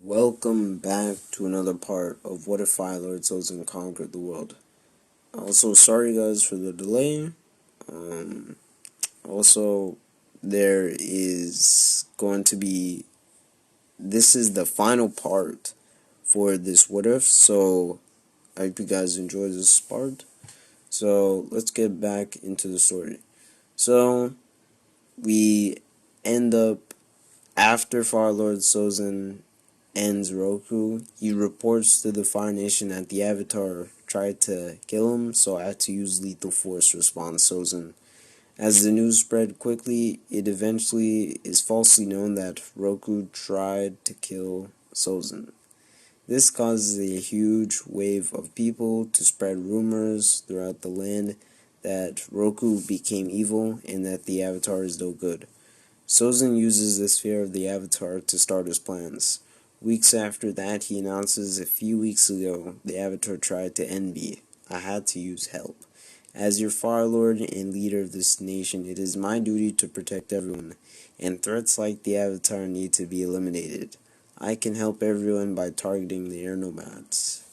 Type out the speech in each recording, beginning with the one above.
Welcome back to another part of What if Firelord Sozin Conquered the World. Also, sorry guys for the delay. Um, also, there is going to be, this is the final part for this What If, so I hope you guys enjoy this part. So, let's get back into the story. So, we end up, after Firelord Sozin ends Roku, he reports to the Fire Nation that the Avatar tried to kill him, so I had to use lethal force, responds Sozin. As the news spread quickly, it eventually is falsely known that Roku tried to kill Sozin. This causes a huge wave of people to spread rumors throughout the land that Roku became evil and that the Avatar is no good. Sozin uses this fear of the Avatar to start his plans. Weeks after that, he announces, "A few weeks ago, the Avatar tried to end me. I had to use help. As your Firelord and leader of this nation, it is my duty to protect everyone, and threats like the Avatar need to be eliminated. I can help everyone by targeting the air nomads."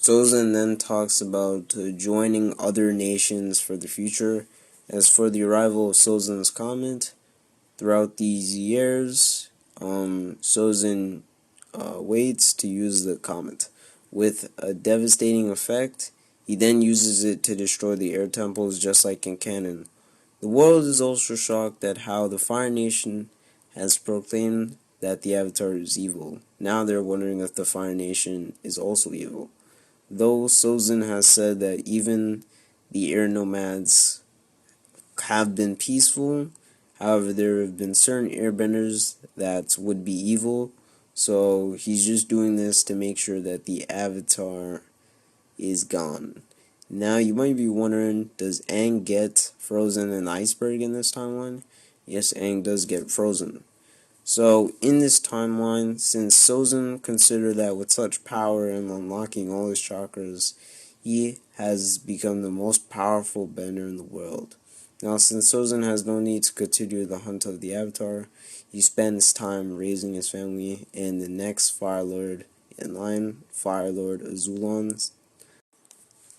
Sozin then talks about joining other nations for the future. As for the arrival of Sozin's comment, throughout these years, Sozin waits to use the comet. With a devastating effect, he then uses it to destroy the air temples just like in canon. The world is also shocked at how the Fire Nation has proclaimed that the Avatar is evil. Now they're wondering if the Fire Nation is also evil. Though Sozin has said that even the air nomads have been peaceful, however, there have been certain airbenders that would be evil, so he's just doing this to make sure that the Avatar is gone. Now, you might be wondering, does Aang get frozen in the iceberg in this timeline? Yes, Aang does get frozen. So, in this timeline, since Sozin considered that with such power and unlocking all his chakras, he has become the most powerful bender in the world. Now, since Sozin has no need to continue the hunt of the Avatar, he spends time raising his family, and the next Firelord in line, Firelord Sozin.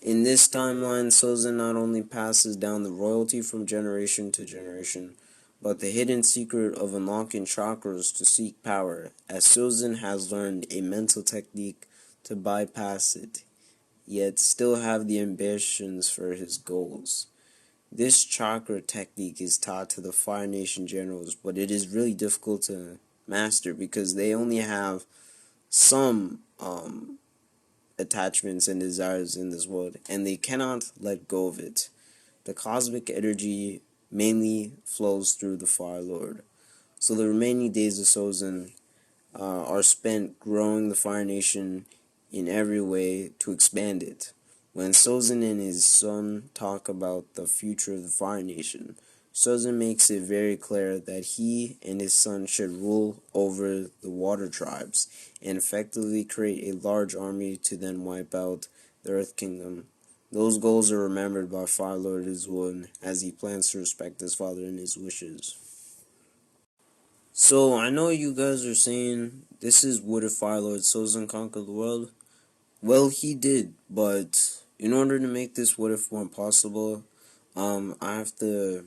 In this timeline, Sozin not only passes down the royalty from generation to generation, but the hidden secret of unlocking chakras to seek power, as Sozin has learned a mental technique to bypass it, yet still have the ambitions for his goals. This chakra technique is taught to the Fire Nation generals, but it is really difficult to master because they only have some attachments and desires in this world, and they cannot let go of it. The cosmic energy mainly flows through the Fire Lord. So the remaining days of Sozin are spent growing the Fire Nation in every way to expand it. When Sozin and his son talk about the future of the Fire Nation, Sozin makes it very clear that he and his son should rule over the water tribes and effectively create a large army to then wipe out the Earth Kingdom. Those goals are remembered by Firelord Sozin as he plans to respect his father and his wishes. So, I know you guys are saying, this is what if Firelord Sozin conquered the world? Well, he did, but in order to make this what if more possible, I have to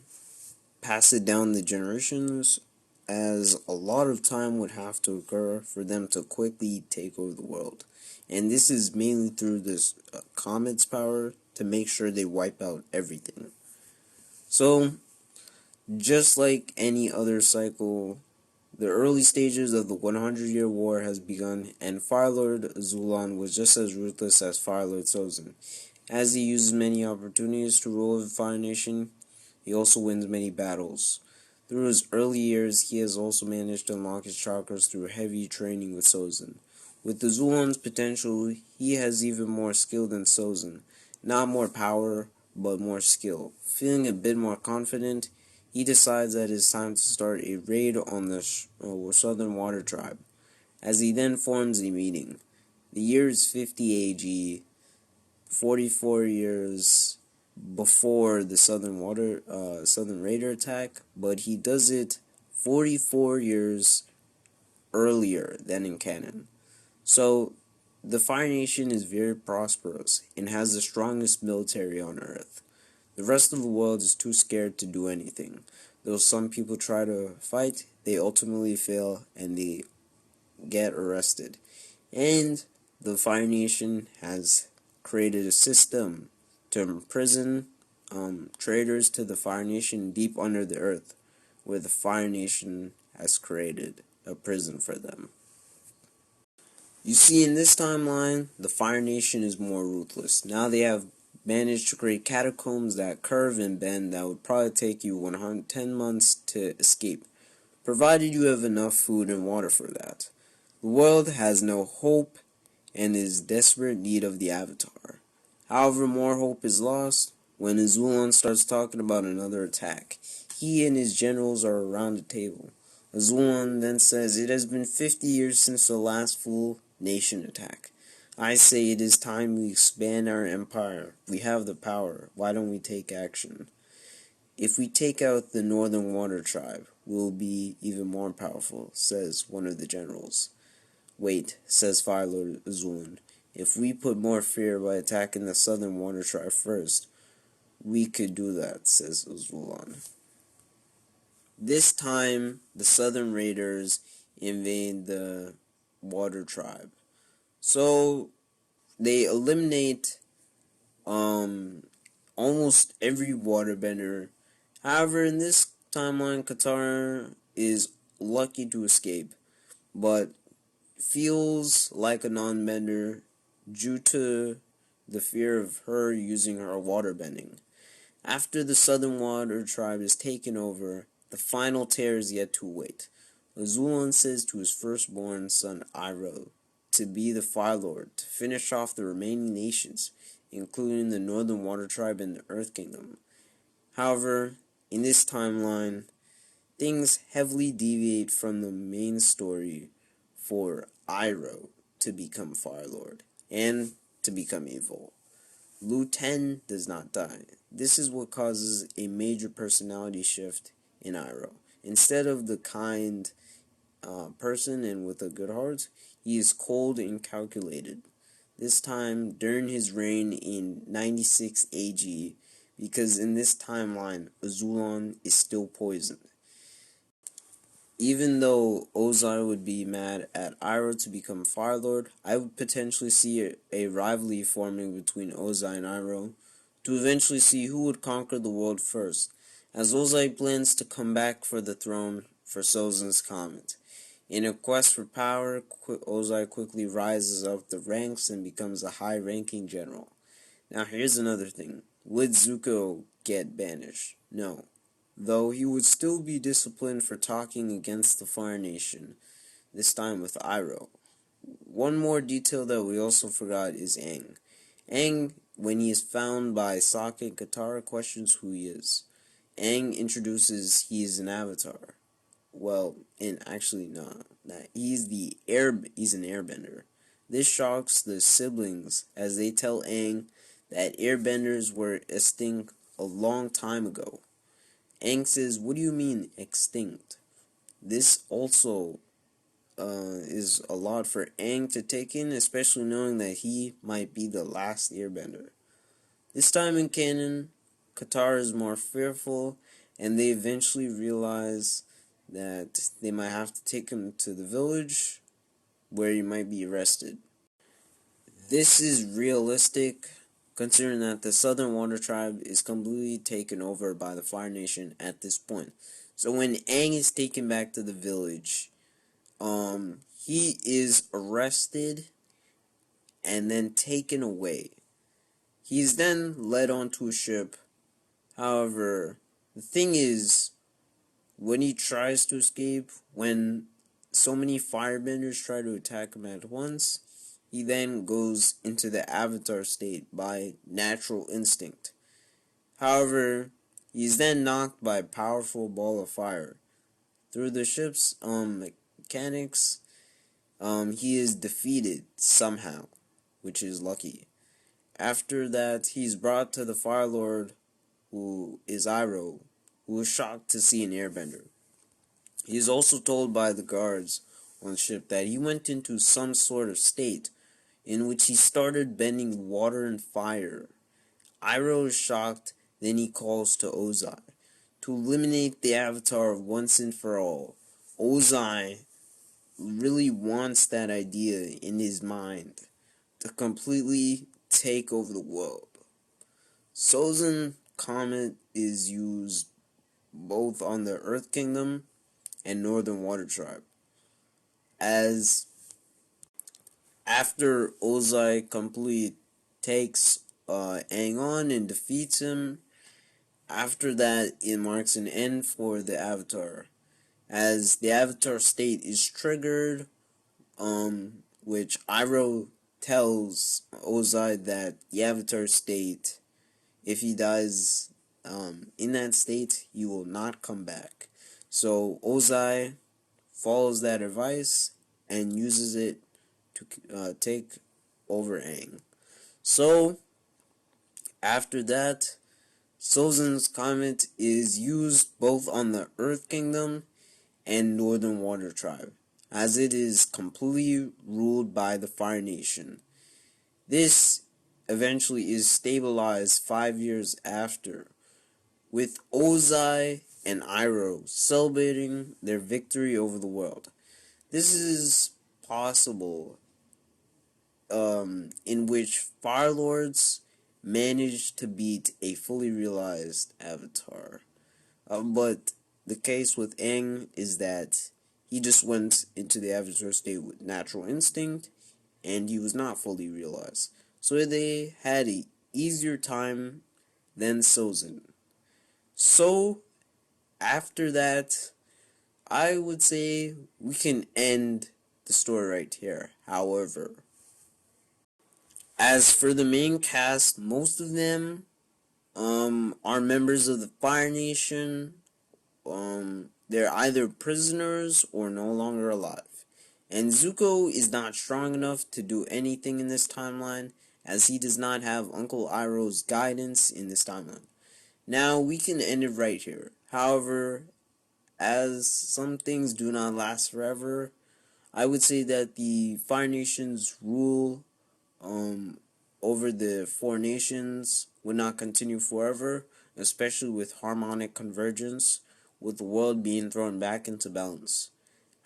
pass it down the generations, as a lot of time would have to occur for them to quickly take over the world. And this is mainly through this comet's power to make sure they wipe out everything. So, just like any other cycle, the early stages of the 100-Year War has begun, and Firelord Sozin was just as ruthless as Firelord Sozin. As he uses many opportunities to rule the Fire Nation, he also wins many battles. Through his early years, he has also managed to unlock his chakras through heavy training with Sozin. With the Zulan's potential, he has even more skill than Sozin. Not more power, but more skill. Feeling a bit more confident, he decides that it's time to start a raid on the Southern Water Tribe, as he then forms a meeting. The year is 50 AG, 44 years before the Southern Raider attack, but he does it 44 years earlier than in canon. So, the Fire Nation is very prosperous and has the strongest military on Earth. The rest of the world is too scared to do anything. Though some people try to fight, they ultimately fail and they get arrested. And the Fire Nation has created a system to imprison traitors to the Fire Nation deep under the earth, where the Fire Nation has created a prison for them. You see, in this timeline, the Fire Nation is more ruthless. Now they have managed to create catacombs that curve and bend that would probably take you 110 months to escape, provided you have enough food and water for that. The world has no hope and is desperate need of the Avatar. However, more hope is lost when Azulon starts talking about another attack. He and his generals are around the table. Azulon then says, "It has been 50 years since the last full nation attack. I say it is time we expand our empire. We have the power. Why don't we take action? If we take out the Northern Water Tribe, we'll be even more powerful," says one of the generals. "Wait," says Firelord Sozin. "If we put more fear by attacking the Southern Water Tribe first, we could do that," says Azulon. This time, the Southern Raiders invade the Water Tribe. So, they eliminate almost every waterbender. However, in this timeline, Katara is lucky to escape, but feels like a non-bender due to the fear of her using her waterbending. After the Southern Water Tribe is taken over, the final tear is yet to wait. Azulon says to his firstborn son Iroh to be the Fire Lord to finish off the remaining nations, including the Northern Water Tribe and the Earth Kingdom. However, in this timeline, things heavily deviate from the main story for Iroh to become Fire Lord and to become evil. Lu Ten does not die. This is what causes a major personality shift in Iroh. Instead of the kind person and with a good heart, he is cold and calculated. This time during his reign in 96 AG, because in this timeline, Azulon is still poisoned. Even though Ozai would be mad at Iroh to become Fire Lord, I would potentially see a rivalry forming between Ozai and Iroh to eventually see who would conquer the world first, as Ozai plans to come back for the throne for Sozin's comet. In a quest for power, Ozai quickly rises up the ranks and becomes a high-ranking general. Now here's another thing. Would Zuko get banished? No. Though he would still be disciplined for talking against the Fire Nation, this time with Iroh. One more detail that we also forgot is Aang. Aang, when he is found by Sokka and Katara, questions who he is. Aang introduces he is an avatar. Well, and actually no, he's an airbender. This shocks the siblings as they tell Aang that airbenders were extinct a long time ago. Aang says, "What do you mean extinct?" This also is a lot for Aang to take in, especially knowing that he might be the last airbender. This time in canon, Katara is more fearful, and they eventually realize that they might have to take him to the village where he might be arrested. This is realistic, considering that the Southern Water Tribe is completely taken over by the Fire Nation at this point. So when Aang is taken back to the village, he is arrested and then taken away. He's then led onto a ship. However, the thing is, when he tries to escape, when so many firebenders try to attack him at once, he then goes into the avatar state by natural instinct. However, he is then knocked by a powerful ball of fire. Through the ship's mechanics, he is defeated somehow, which is lucky. After that, he's brought to the Fire Lord, who is Iroh, who is shocked to see an airbender. He is also told by the guards, on the ship that he went into some sort of state in which he started bending water and fire. Iroh is shocked, then he calls to Ozai to eliminate the Avatar once and for all. Ozai really wants that idea in his mind to completely take over the world. Sozin Comet is used both on the Earth Kingdom and Northern Water Tribe. As after Ozai completely takes Aang on and defeats him, after that it marks an end for the Avatar. As the Avatar state is triggered, which Iroh tells Ozai that the Avatar state, if he dies in that state, he will not come back. So Ozai follows that advice and uses it to take over Aang. So after that, Sozin's Comet is used both on the Earth Kingdom and Northern Water Tribe, as it is completely ruled by the Fire Nation. This eventually is stabilized 5 years after, with Ozai and Iroh celebrating their victory over the world. This is possible in which Firelords managed to beat a fully realized Avatar. But the case with Aang is that he just went into the Avatar state with natural instinct, and he was not fully realized. So they had a easier time than Sozin. So after that, I would say we can end the story right here. However, as for the main cast, most of them are members of the Fire Nation. They're either prisoners or no longer alive. And Zuko is not strong enough to do anything in this timeline, as he does not have Uncle Iroh's guidance in this timeline. Now, we can end it right here. However, as some things do not last forever, I would say that the Fire Nation's rule over the four nations would not continue forever, especially with harmonic convergence, with the world being thrown back into balance.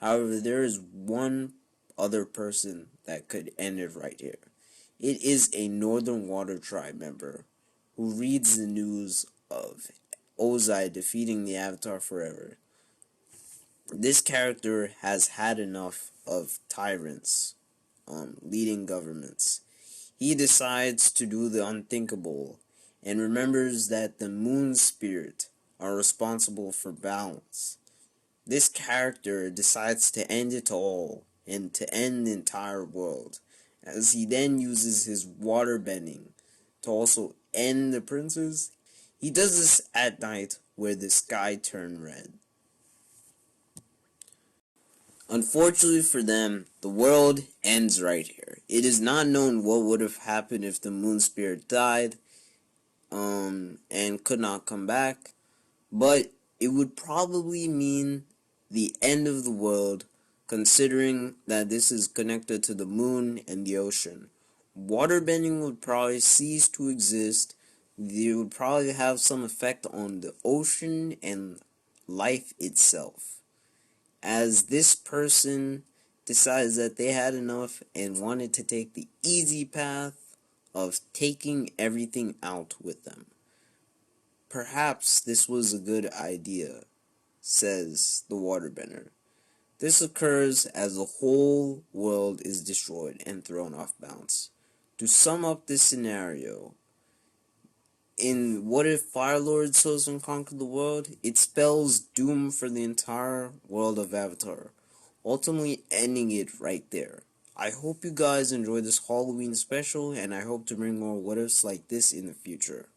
However, there is one other person that could end it right here. It is a Northern Water Tribe member who reads the news of Ozai defeating the Avatar forever. This character has had enough of tyrants leading governments. He decides to do the unthinkable and remembers that the moon spirit are responsible for balance. This character decides to end it all and to end the entire world, as he then uses his water bending to also end the princes. He does this at night where the sky turned red. Unfortunately for them, the world ends right here. It is not known what would have happened if the moon spirit died and could not come back, but it would probably mean the end of the world, considering that this is connected to the moon and the ocean. Waterbending would probably cease to exist. It would probably have some effect on the ocean and life itself, as this person decides that they had enough and wanted to take the easy path of taking everything out with them. Perhaps this was a good idea, says the waterbender. This occurs as the whole world is destroyed and thrown off balance. To sum up this scenario, in What If Firelord Sozin Conquered the World, it spells doom for the entire world of Avatar, ultimately ending it right there. I hope you guys enjoyed this Halloween special, and I hope to bring more what ifs like this in the future.